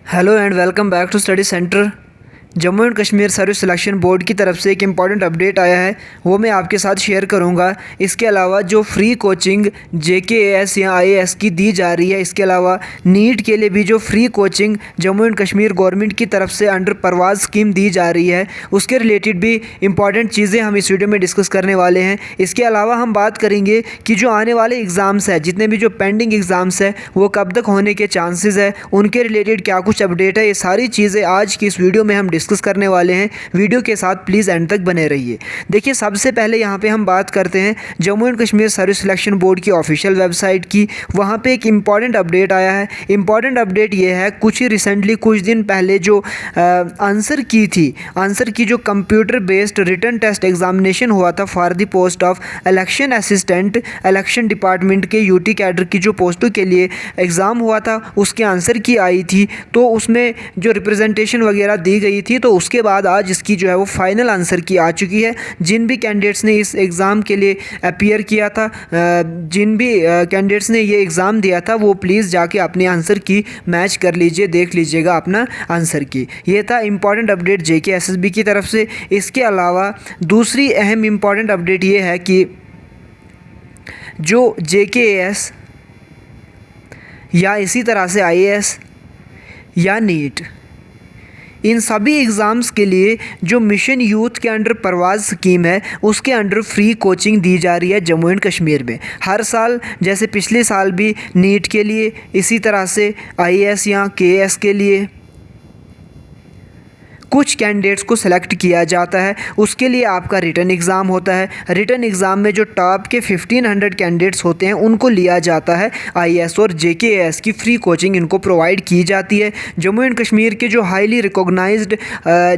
Hello and welcome back to study centre. Jammu and Kashmir service selection board की तरफ से एक इम्पॉर्टेंट अपडेट आया है, वो मैं आपके साथ शेयर करूंगा। इसके अलावा जो फ्री कोचिंग JKAS या IAS की दी जा रही है, इसके अलावा नीट के लिए भी जो free coaching Jammu and Kashmir government की तरफ से अंडर परवाज़ स्कीम दी जा रही है, उसके रिलेटेड भी इंपॉर्टेंट चीज़ें हम इस वीडियो में डिस्कस करने वाले हैं। इसके अलावा हम बात करेंगे कि जो आने वाले एग्ज़ाम्स है, जितने भी जो पेंडिंग एग्ज़ाम्स है वो कब तक होने के चांसेस है, उनके रिलेटेड क्या कुछ अपडेट है। ये सारी चीज़ें आज की इस वीडियो में हम डिस्कस करने वाले हैं। वीडियो के साथ प्लीज़ एंड तक बने रहिए। देखिए, सबसे पहले यहाँ पे हम बात करते हैं Jammu and Kashmir service selection board की ऑफिशियल वेबसाइट की। वहाँ पे एक इम्पॉर्टेंट अपडेट आया है। इम्पॉर्टेंट अपडेट ये है, कुछ ही रिसेंटली कुछ दिन पहले जो आंसर की जो computer based written test examination हुआ था for the post of election assistant, election department के UT कैडर की जो पोस्टों के लिए एग्ज़ाम हुआ था, उसके आंसर की आई थी। तो उसमें जो रिप्रेजेंटेशन वगैरह दी गई थी, तो उसके बाद आज इसकी जो है वो फाइनल आंसर की आ चुकी है। जिन भी कैंडिडेट्स ने इस एग्ज़ाम के लिए अपीयर किया था, जिन भी कैंडिडेट्स ने ये एग्ज़ाम दिया था, वो प्लीज़ जाके अपने आंसर की मैच कर लीजिए, देख लीजिएगा अपना आंसर की। ये था इम्पॉर्टेंट अपडेट JKSSB की तरफ से। इसके अलावा दूसरी अहम इम्पॉर्टेंट अपडेट ये है कि जो JKAS या इसी तरह से IAS या नीट, इन सभी एग्ज़ाम्स के लिए जो मिशन यूथ के अंडर परवाज़ स्कीम है, उसके अंडर फ्री कोचिंग दी जा रही है जम्मू एंड कश्मीर में। हर साल जैसे पिछले साल भी नीट के लिए, इसी तरह से IAS या KAS के लिए कुछ कैंडिडेट्स को सेलेक्ट किया जाता है। उसके लिए आपका रिटन एग्ज़ाम होता है। रिटन एग्ज़ाम में जो टॉप के 1500 कैंडिडेट्स होते हैं, उनको लिया जाता है। IAS और JKAS की फ्री कोचिंग इनको प्रोवाइड की जाती है। जम्मू एंड कश्मीर के जो हाईली रिकॉग्नाइज्ड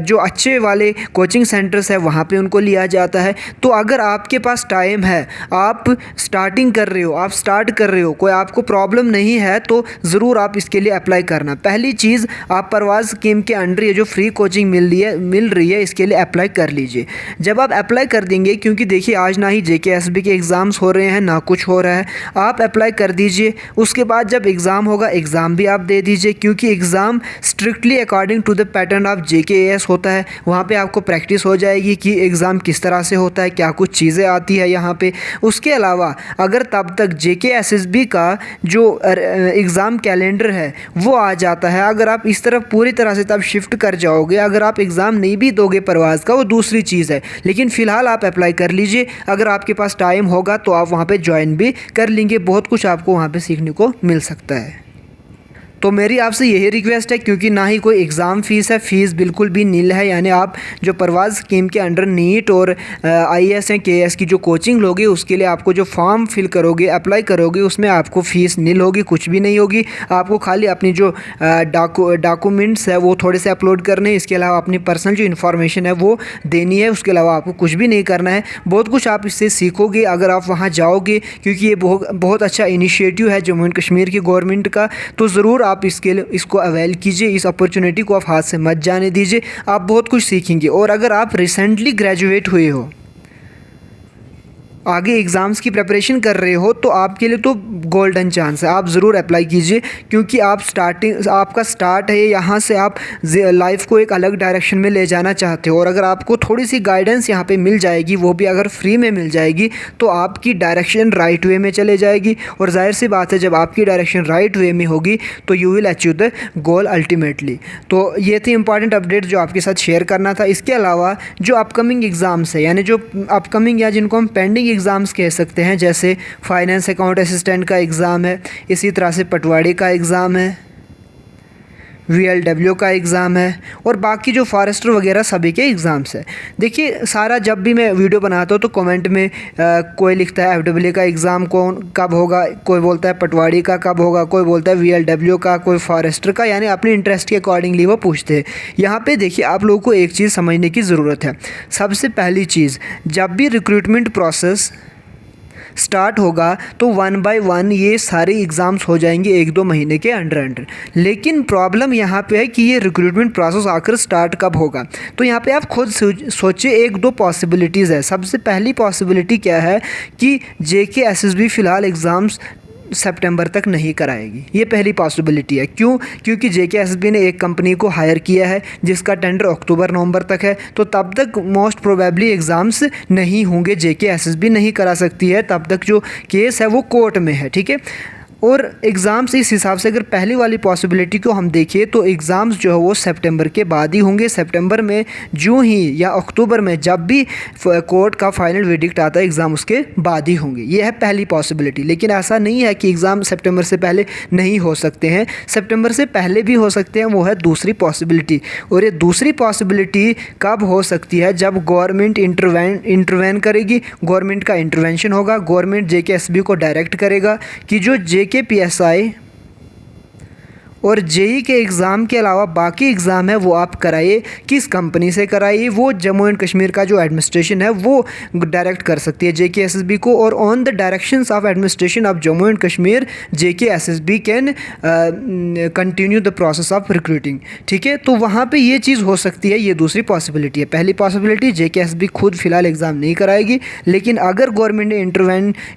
जो अच्छे वाले कोचिंग सेंटर्स है, वहाँ पे उनको लिया जाता है। तो अगर आपके पास टाइम है, आप स्टार्ट कर रहे हो, कोई आपको प्रॉब्लम नहीं है, तो ज़रूर आप इसके लिए अप्लाई करना। पहली चीज़, आप परवाज़ स्कीम के अंडर ये जो फ्री कोचिंग मिल रही है, इसके लिए अप्लाई कर लीजिए। जब आप अप्लाई कर देंगे, क्योंकि देखिए आज ना ही JKSB के एग्ज़ाम्स हो रहे हैं, ना कुछ हो रहा है, आप अप्लाई कर दीजिए। उसके बाद जब एग्ज़ाम होगा, एग्ज़ाम भी आप दे दीजिए, क्योंकि exam strictly according to the pattern of JKAS होता है। वहाँ पे आपको प्रैक्टिस हो जाएगी कि एग्ज़ाम किस तरह से होता है, क्या कुछ चीज़ें आती है यहाँ पे। उसके अलावा अगर तब तक JKSSB का जो एग्ज़ाम कैलेंडर है वो आ जाता है, अगर आप इस तरफ पूरी तरह से तब शिफ्ट कर जाओगे, अगर आप एग्ज़ाम नहीं भी दोगे परवाज़ का, वो दूसरी चीज़ है। लेकिन फ़िलहाल आप अप्लाई कर लीजिए। अगर आपके पास टाइम होगा तो आप वहाँ पे ज्वाइन भी कर लेंगे। बहुत कुछ आपको वहाँ पे सीखने को मिल सकता है। तो मेरी आपसे यही रिक्वेस्ट है, क्योंकि ना ही कोई एग्ज़ाम फ़ीस है, फ़ीस बिल्कुल भी नील है। यानी आप जो परवाज़ स्कीम के अंडर नीट और IAS या KAS की जो कोचिंग लोगे, उसके लिए आपको जो फॉर्म फिल करोगे, अप्लाई करोगे, उसमें आपको फ़ीस नील होगी, कुछ भी नहीं होगी। आपको खाली अपनी जो डॉक्यूमेंट्स है वो थोड़े से अपलोड करने हैं। इसके अलावा अपनी पर्सनल जो इन्फॉर्मेशन है वो देनी है। उसके अलावा आपको कुछ भी नहीं करना है। बहुत कुछ आप इससे सीखोगे अगर आप वहाँ जाओगे, क्योंकि ये बहुत अच्छा इनिशिएटिव है जम्मू एंड कश्मीर की गवर्नमेंट का। तो ज़रूर आप इसको अवेल कीजिए, इस अपॉर्चुनिटी को आप हाथ से मत जाने दीजिए। आप बहुत कुछ सीखेंगे। और अगर आप रिसेंटली ग्रेजुएट हुए हो, आगे एग्ज़ाम्स की प्रिपरेशन कर रहे हो, तो आपके लिए तो गोल्डन चांस है। आप ज़रूर अप्लाई कीजिए, क्योंकि आपका स्टार्ट है यहाँ से। आप लाइफ को एक अलग डायरेक्शन में ले जाना चाहते हो, और अगर आपको थोड़ी सी गाइडेंस यहाँ पे मिल जाएगी, वो भी अगर फ्री में मिल जाएगी, तो आपकी डायरेक्शन राइट वे में चले जाएगी। और जाहिर सी बात है, जब आपकी डायरेक्शन राइट वे में होगी तो you will achieve the goal ultimately. तो ये थी इंपॉर्टेंट अपडेट जो आपके साथ शेयर करना था। इसके अलावा जो अपकमिंग एग्ज़ाम्स है, यानी जो अपकमिंग या जिनको हम पेंडिंग एग्ज़ाम्स कह सकते हैं, जैसे फाइनेंस अकाउंट असिस्टेंट का एग्ज़ाम है, इसी तरह से पटवारी का एग्ज़ाम है, VLW का एग्ज़ाम है, और बाकी जो फॉरेस्टर वगैरह सभी के एग्ज़ाम्स है। देखिए, सारा जब भी मैं वीडियो बनाता हूँ तो कमेंट में कोई लिखता है FW का एग्ज़ाम कब होगा, कोई बोलता है पटवारी का कब होगा, कोई बोलता है VLW का, कोई फॉरेस्टर का, यानी अपने इंटरेस्ट के अकॉर्डिंगली वो पूछते हैं। यहाँ पे देखिए, आप लोगों को एक चीज़ समझने की ज़रूरत है। सबसे पहली चीज़, जब भी रिक्रूटमेंट प्रोसेस स्टार्ट होगा तो 1 बाय 1 ये सारे एग्ज़ाम्स हो जाएंगे 1-2 महीने के अंडर। लेकिन प्रॉब्लम यहाँ पे है कि ये रिक्रूटमेंट प्रोसेस आखिर स्टार्ट कब होगा। तो यहाँ पे आप खुद सोचिए, 1-2 पॉसिबिलिटीज़ है। सबसे पहली पॉसिबिलिटी क्या है कि JKSSB फ़िलहाल एग्ज़ाम्स सितंबर तक नहीं कराएगी। ये पहली पॉसिबिलिटी है। क्यों? क्योंकि जेकेएसएसबी ने एक कंपनी को हायर किया है जिसका टेंडर अक्टूबर नवंबर तक है, तो तब तक मोस्ट प्रोबेबली एग्ज़ाम्स नहीं होंगे, जेकेएसएसबी नहीं करा सकती है, तब तक जो केस है वो कोर्ट में है। ठीक है। और एग्ज़ाम्स इस हिसाब से अगर पहली वाली पॉसिबिलिटी को हम देखिए तो एग्ज़ाम्स जो है वो सितंबर के बाद ही होंगे। सितंबर में जून ही या अक्टूबर में जब भी कोर्ट का फाइनल वर्डिक्ट आता है एग्ज़ाम उसके बाद ही होंगे। ये है पहली पॉसिबिलिटी। लेकिन ऐसा नहीं है कि एग्ज़ाम सितंबर से पहले नहीं हो सकते हैं, सितंबर से पहले भी हो सकते हैं, वो है दूसरी पॉसिबिलिटी। और ये दूसरी पॉसिबिलिटी कब हो सकती है? जब गवर्नमेंट इंटरवेन करेगी, गवर्नमेंट का इंटरवेंशन होगा, गवर्नमेंट जेकेएसएसबी को डायरेक्ट करेगा कि जो जेकेपीएसआई और जेई के एग्ज़ाम के अलावा बाकी एग्ज़ाम है वो आप कराइए। किस कंपनी से कराइए? वो जम्मू एंड कश्मीर का जो एडमिनिस्ट्रेशन है वो डायरेक्ट कर सकती है जेकेएसएसबी को। और on the directions of administration of Jammu and Kashmir JKSSB can continue the process of recruiting. ठीक है, तो वहाँ पे ये चीज़ हो सकती है। ये दूसरी पॉसिबिलिटी है। पहली पॉसिबिलिटी जेकेएसएसबी खुद फ़िलहाल एग्ज़ाम नहीं कराएगी, लेकिन अगर गवर्नमेंट ने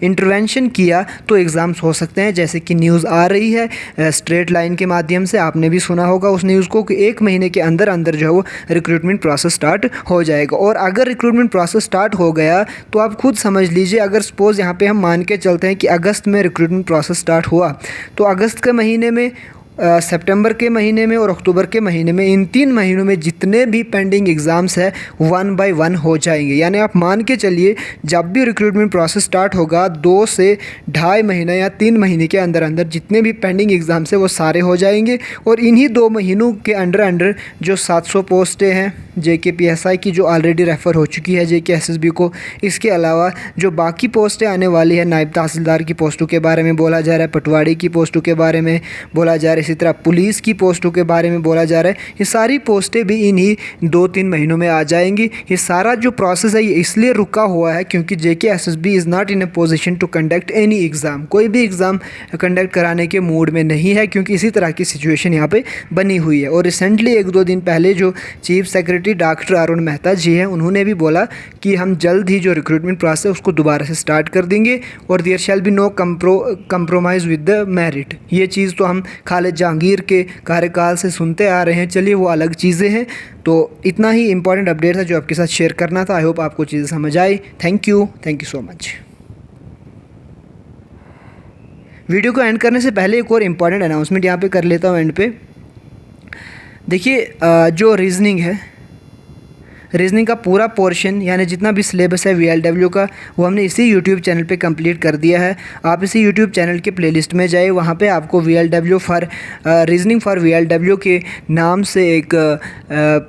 इंटरवेंशन किया तो एग्ज़ाम्स हो सकते हैं। जैसे कि न्यूज़ आ रही है स्ट्रेट लाइन के माध्यम से, आपने भी सुना होगा उस न्यूज़ को कि 1 महीने के अंदर अंदर जो है वो रिक्रूटमेंट प्रोसेस स्टार्ट हो जाएगा। और अगर रिक्रूटमेंट प्रोसेस स्टार्ट हो गया तो आप खुद समझ लीजिए, अगर सपोज़ यहाँ पे हम मान के चलते हैं कि अगस्त में रिक्रूटमेंट प्रोसेस स्टार्ट हुआ, तो अगस्त के महीने में, सितंबर के महीने में और अक्टूबर के महीने में, इन 3 महीनों में जितने भी पेंडिंग एग्ज़ाम्स है 1 बाय 1 हो जाएंगे। यानी आप मान के चलिए जब भी रिक्रूटमेंट प्रोसेस स्टार्ट होगा 2 से 2.5 महीना या 3 महीने के अंदर अंदर जितने भी पेंडिंग एग्ज़ाम्स है वो सारे हो जाएंगे। और इन्हीं 2 महीनों के अंडर जो 700 पोस्टें हैं जेकेपीएसआई की जो ऑलरेडी रेफ़र हो चुकी है जेकेएसएसबी को, इसके अलावा जो बाकी पोस्टें आने वाली है, नायब तहसीलदार की पोस्टों के बारे में बोला जा रहा है, पटवारी की पोस्टों के बारे में बोला जा रहा है, इसी तरह पुलिस की पोस्टों के बारे में बोला जा रहा है। ये सारी पोस्टें भी इन्हीं 2-3 महीनों में आ जाएंगी। ये सारा जो प्रोसेस है ये इसलिए रुका हुआ है क्योंकि JKSSB is not in a position to conduct any exam. कोई भी एग्ज़ाम कंडक्ट कराने के मूड में नहीं है क्योंकि इसी तरह की सिचुएशन यहाँ पे बनी हुई है। और रिसेंटली 1-2 दिन पहले जो chief secretary doctor Arun Mehta ji हैं, उन्होंने भी बोला कि हम जल्द ही जो रिक्रूटमेंट प्रोसेस है उसको दोबारा से स्टार्ट कर देंगे और there shall be no compromise with the merit. ये चीज़ तो हम खालिद जहांगीर के कार्यकाल से सुनते आ रहे हैं। चलिए वो अलग चीज़ें हैं। तो इतना ही इंपॉर्टेंट अपडेट था जो आपके साथ शेयर करना था। आई होप आपको चीज़ें समझ आई। Thank you so much. Video को एंड करने से पहले एक और इम्पॉर्टेंट अनाउंसमेंट यहाँ पे कर लेता हूँ एंड पे। देखिए जो रीजनिंग का पूरा पोर्शन यानी जितना भी सिलेबस है वीएलडब्ल्यू का वो हमने इसी यूट्यूब चैनल पे कंप्लीट कर दिया है। आप इसी यूट्यूब चैनल के प्लेलिस्ट में जाए, वहाँ पे आपको VLW for reasoning for VLW के नाम से एक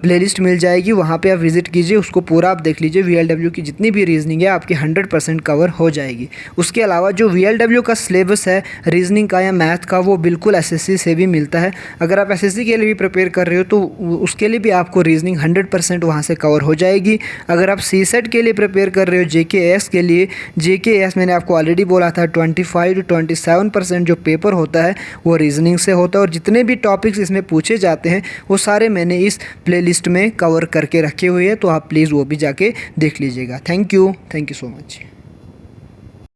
प्लेलिस्ट मिल जाएगी। वहाँ पे आप विज़िट कीजिए, उसको पूरा आप देख लीजिए। वीएलडब्ल्यू की जितनी भी रीजनिंग है आपकी 100% कवर हो जाएगी। उसके अलावा जो वीएलडब्ल्यू का सिलेबस है रीजनिंग का या मैथ का वो बिल्कुल एसएससी से भी मिलता है। अगर आप एसएससी के लिए भी प्रिपेयर कर रहे हो तो उसके लिए भी आपको रीजनिंग 100% वहाँ से कवर हो जाएगी। अगर आप सीसेट के लिए प्रिपेयर कर रहे हो, जेकेएस के लिए, जेकेएस मैंने आपको ऑलरेडी बोला था 25 to 27% जो पेपर होता है वो रीजनिंग से होता है। और जितने भी टॉपिक्स इसमें पूछे जाते हैं वो सारे मैंने इस प्लेलिस्ट में कवर करके रखे हुए हैं, तो आप प्लीज़ वो भी जाके देख लीजिएगा। Thank you so much.